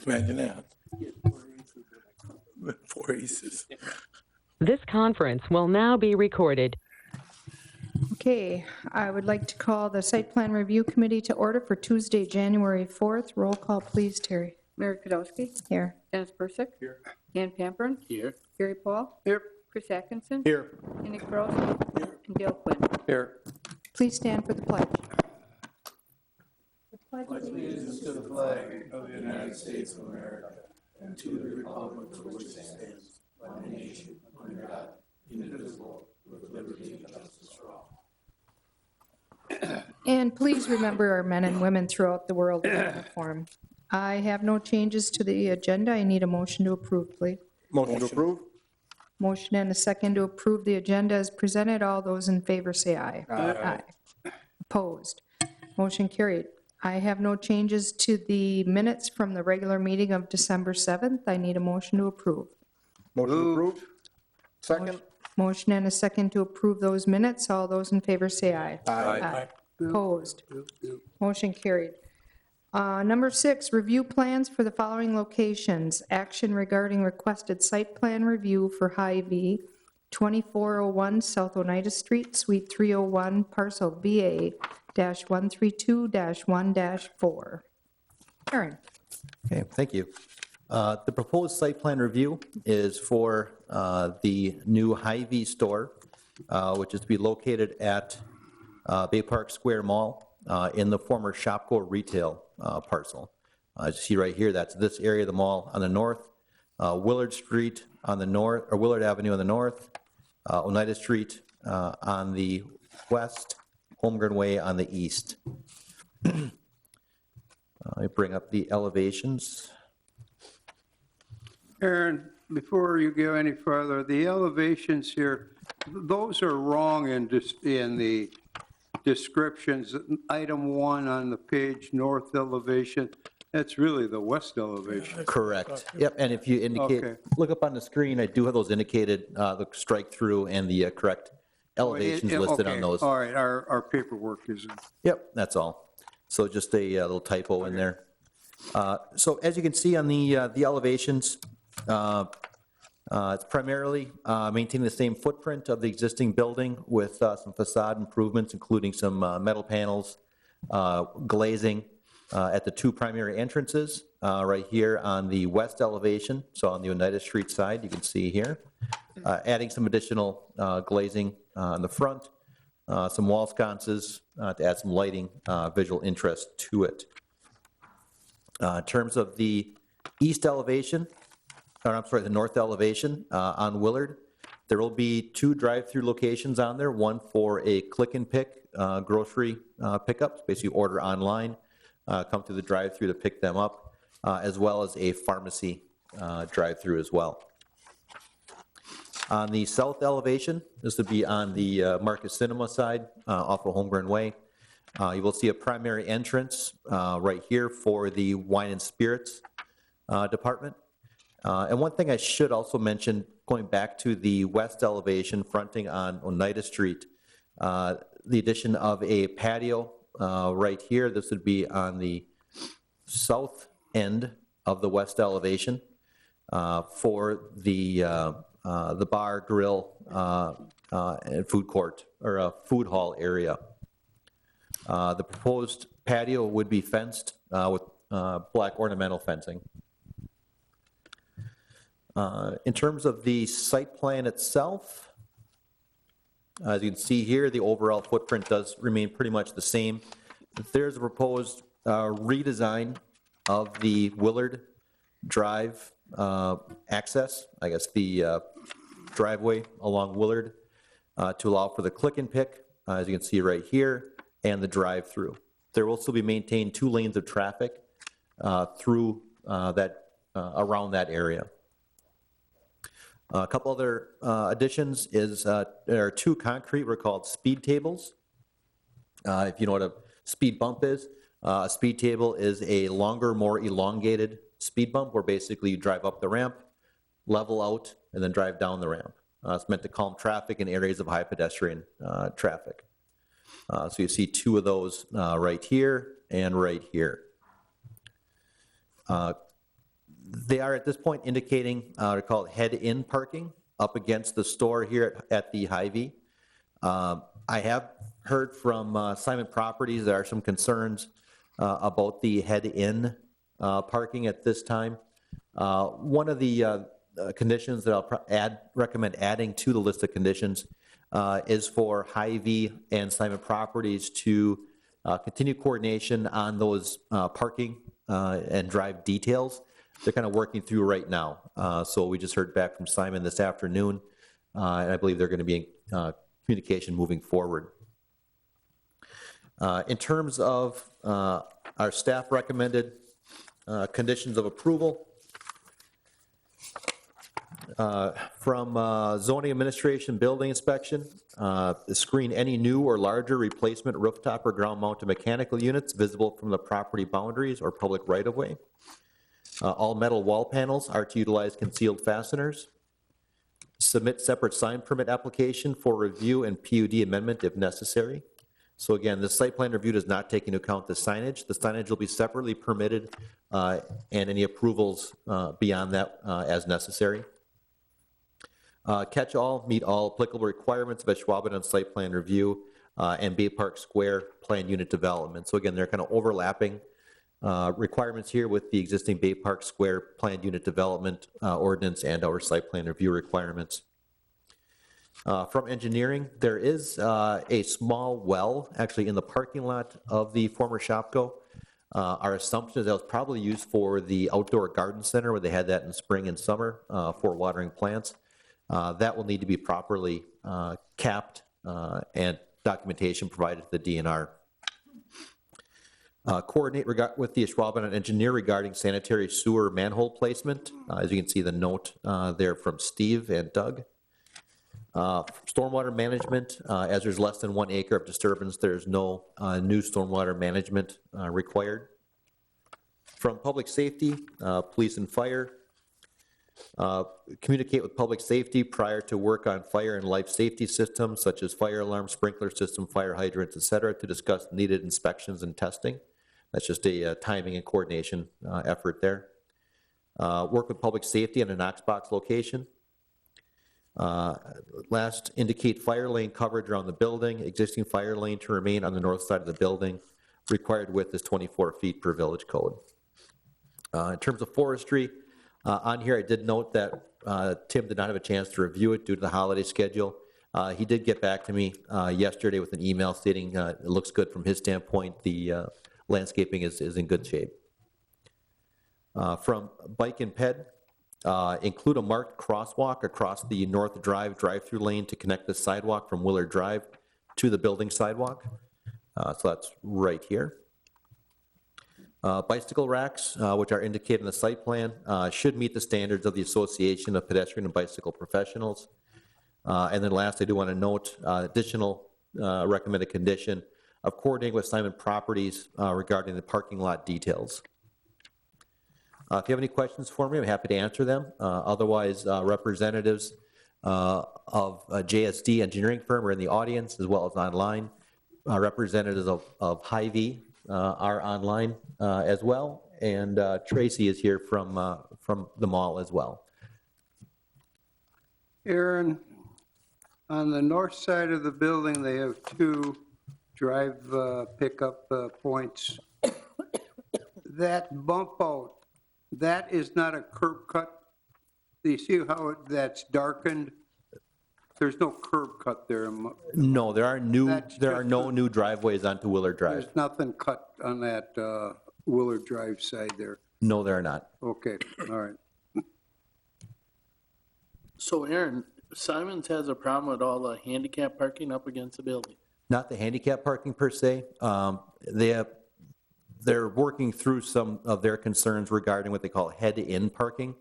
Imagine that. 4 aces. This conference will now be recorded. Okay, I would like to call the Site Plan Review Committee to order for Tuesday, January 4th. Roll call, please, Terry. Mary Podolsky. Here. Dennis Bursick. Here. Dan Pampern. Here. Gary Paul. Here. Chris Atkinson. Here. And Nick Borowski. Here. And Dale Quinn. Here. Please stand for the pledge. Allegiance to the flag of the United States of America and to the republic for which it stands, one nation, under God, indivisible, with liberty and justice for all. And please remember our men and women throughout the world in uniform. I have no changes to the agenda. I need a motion to approve, please. Motion to approve? Motion and a second to approve the agenda as presented. All those in favor say aye. Aye. Opposed? Motion carried. I have no changes to the minutes from the regular meeting of December 7th. I need a motion to approve. Motion to approve? Second? Motion and a second to approve those minutes. All those in favor say aye. Aye. Opposed? Motion carried. Number 6, review plans for the following locations. Action regarding requested site plan review for Hy-Vee, 2401 South Oneida Street, Suite 301, parcel VA-132-1-4. Aaron. Okay, thank you. The proposed site plan review is for the new Hy-Vee store, which is to be located at Bay Park Square Mall in the former Shopko retail parcel. As you see right here, that's this area of the mall on the north, Willard Street on the north, or Willard Avenue on the north, Oneida Street on the west, Holmgren Way on the east. Let me bring up the elevations. Aaron, before you go any further, the elevations here, those are wrong in the descriptions. Item 1 on the page, north elevation, that's really the west elevation. Correct. Yep, and if you indicate, Okay. look up on the screen, I do have those indicated, the strike through and the correct elevations listed on Okay, those. all right, our paperwork isn't. Yep, that's all. So just a little typo in there. So as you can see on the elevations, it's primarily maintaining the same footprint of the existing building with some facade improvements, including some metal panels, glazing at the 2 primary entrances right here on the west elevation, so on the Oneida Street side, you can see here. Adding some additional glazing on the front, some wall sconces to add some lighting, visual interest to it. In terms of the east elevation, or I'm sorry, the north elevation on Willard, there will be 2 drive-through locations on there, one for a click and pick grocery pickups, basically order online, come through the drive-through to pick them up, as well as a pharmacy drive-through as well. On the south elevation, this would be on the Marcus Cinema side off of Holmgren Way. You will see a primary entrance right here for the wine and spirits department. And one thing I should also mention, going back to the west elevation fronting on Oneida Street, the addition of a patio right here. This would be on the south end of the west elevation for the bar, grill, and food court, or food hall area. The proposed patio would be fenced with black ornamental fencing. In terms of the site plan itself, as you can see here, the overall footprint does remain pretty much the same. There's a proposed redesign of the Willard Drive access, I guess the driveway along Willard, to allow for the click and pick, as you can see right here, and the drive-through. There will still be maintained 2 lanes of traffic through around that area. A couple other additions is there are 2 concrete, we're called speed tables. If you know what a speed bump is, a speed table is a longer, more elongated speed bump where basically you drive up the ramp, level out, and then drive down the ramp. It's meant to calm traffic in areas of high pedestrian traffic. So you see 2 of those right here and right here. They are at this point indicating, they're called head-in parking up against the store here at the Hy-Vee. I have heard from Simon Properties, there are some concerns about the head-in parking at this time. One of the conditions that I'll recommend adding to the list of conditions is for Hy-Vee and Simon Properties to continue coordination on those parking and drive details. They're kind of working through right now. So we just heard back from Simon this afternoon, and I believe they're going to be in communication moving forward. In terms of our staff recommended conditions of approval, from zoning administration building inspection, screen any new or larger replacement rooftop or ground mounted mechanical units visible from the property boundaries or public right-of-way. All metal wall panels are to utilize concealed fasteners. Submit separate sign permit application for review and PUD amendment if necessary. So again, the site plan review does not take into account the signage. The signage will be separately permitted and any approvals beyond that as necessary. Catch all, meet all applicable requirements of Ashwaubenon site plan review and Bay Park Square plan unit development. So again, they're kind of overlapping requirements here with the existing Bay Park Square planned unit development ordinance and our site plan review requirements. From engineering, there is a small well actually in the parking lot of the former Shopko. Our assumption is that it was probably used for the outdoor garden center where they had that in spring and summer for watering plants. That will need to be properly capped and documentation provided to the DNR. Coordinate with the Ashwaubenon engineer regarding sanitary sewer manhole placement. As you can see the note there from Steve and Doug. Stormwater management, as there's less than 1 acre of disturbance, there's no new stormwater management required. From public safety, police and fire, communicate with public safety prior to work on fire and life safety systems such as fire alarm, sprinkler system, fire hydrants, et cetera, to discuss needed inspections and testing. That's just a timing and coordination effort there. Work with public safety in a Knox box location. Last, indicate fire lane coverage around the building. Existing fire lane to remain on the north side of the building. Required width is 24 feet per village code. In terms of forestry, on here I did note that Tim did not have a chance to review it due to the holiday schedule. He did get back to me yesterday with an email stating it looks good from his standpoint. The landscaping is in good shape. From bike and ped, include a marked crosswalk across the North Drive drive-through lane to connect the sidewalk from Willard Drive to the building sidewalk. So that's right here. Bicycle racks, which are indicated in the site plan, should meet the standards of the Association of Pedestrian and Bicycle Professionals. And then last, I do want to note additional recommended condition of coordinating with Simon Properties regarding the parking lot details. If you have any questions for me, I'm happy to answer them. Otherwise, representatives of JSD engineering firm are in the audience as well as online. Representatives of Hy-Vee are online as well, and Tracy is here from the mall as well. Aaron, on the north side of the building, they have 2 drive pickup points. That bump out, that is not a curb cut. Do you see how that's darkened? There's no curb cut there. No, there are no new driveways onto Willard Drive. There's nothing cut on that Willard Drive side there. No, there are not. Okay, all right. So Aaron, Simons has a problem with all the handicap parking up against the building. Not the handicap parking per se. They're working through some of their concerns regarding what they call head-in parking.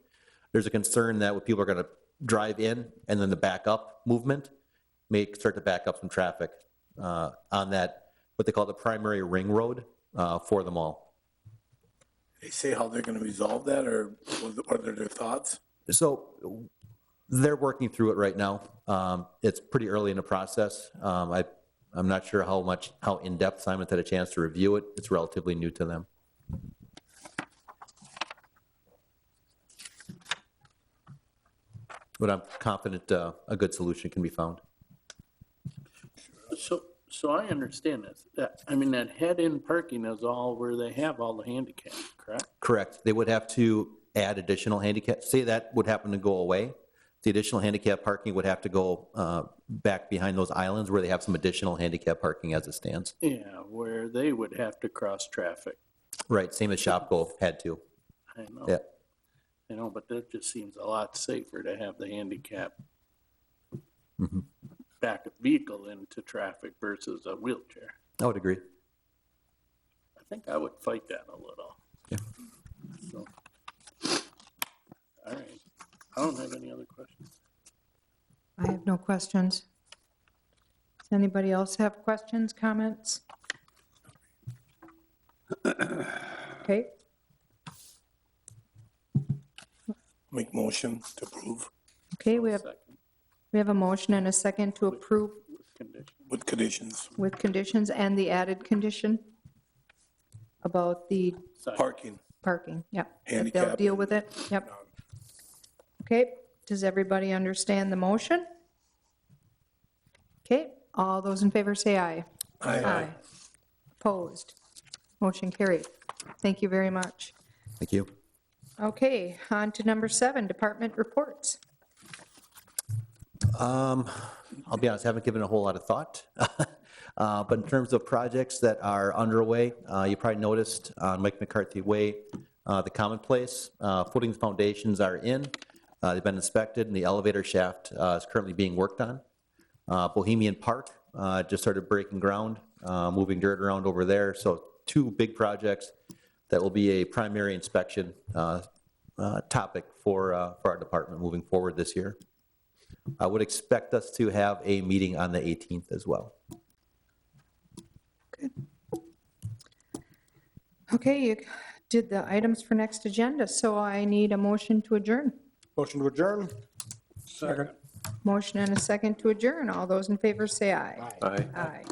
There's a concern that when people are going to drive in and then the back up movement may start to back up some traffic on that, what they call the primary ring road for the mall. They say how they're going to resolve that, or what are their thoughts? So they're working through it right now. It's pretty early in the process. I'm not sure how in-depth Simon's had a chance to review it. It's relatively new to them. But I'm confident a good solution can be found. So I understand this. I mean, that head-in parking is all where they have all the handicap, correct? Correct. They would have to add additional handicap, say that would happen to go away. The additional handicap parking would have to go back behind those islands where they have some additional handicap parking as it stands. Yeah, where they would have to cross traffic. Right, same as Shopko had to. I know. Yeah. I know, but that just seems a lot safer to have the handicap back a vehicle into traffic versus a wheelchair. I would agree. I think I would fight that a little. Yeah. So, all right. I don't have any other questions. I have no questions. Does anybody else have questions, comments? Okay, Make motion to approve okay, we have Second, a motion and a second to approve with condition. with conditions. with conditions and the added condition about the Parking. parking, yep. They'll Handicap. deal with it, yep. Okay, does everybody understand the motion? Okay, all those in favor say aye. Aye. Opposed? Motion carried. Thank you very much. Thank you. Okay, on to number 7, department reports. I'll be honest, I haven't given a whole lot of thought. But in terms of projects that are underway, you probably noticed on Mike McCarthy Way, the commonplace, footings foundations are in. They've been inspected and the elevator shaft is currently being worked on. Bohemian Park just started breaking ground, moving dirt around over there. So 2 big projects that will be a primary inspection topic for our department moving forward this year. I would expect us to have a meeting on the 18th as well. Okay, you did the items for next agenda, so I need a motion to adjourn. Motion to adjourn? Second. Motion and a second to adjourn. All those in favor say aye. Aye. Aye.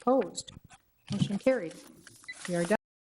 Opposed? Motion carried. We are done.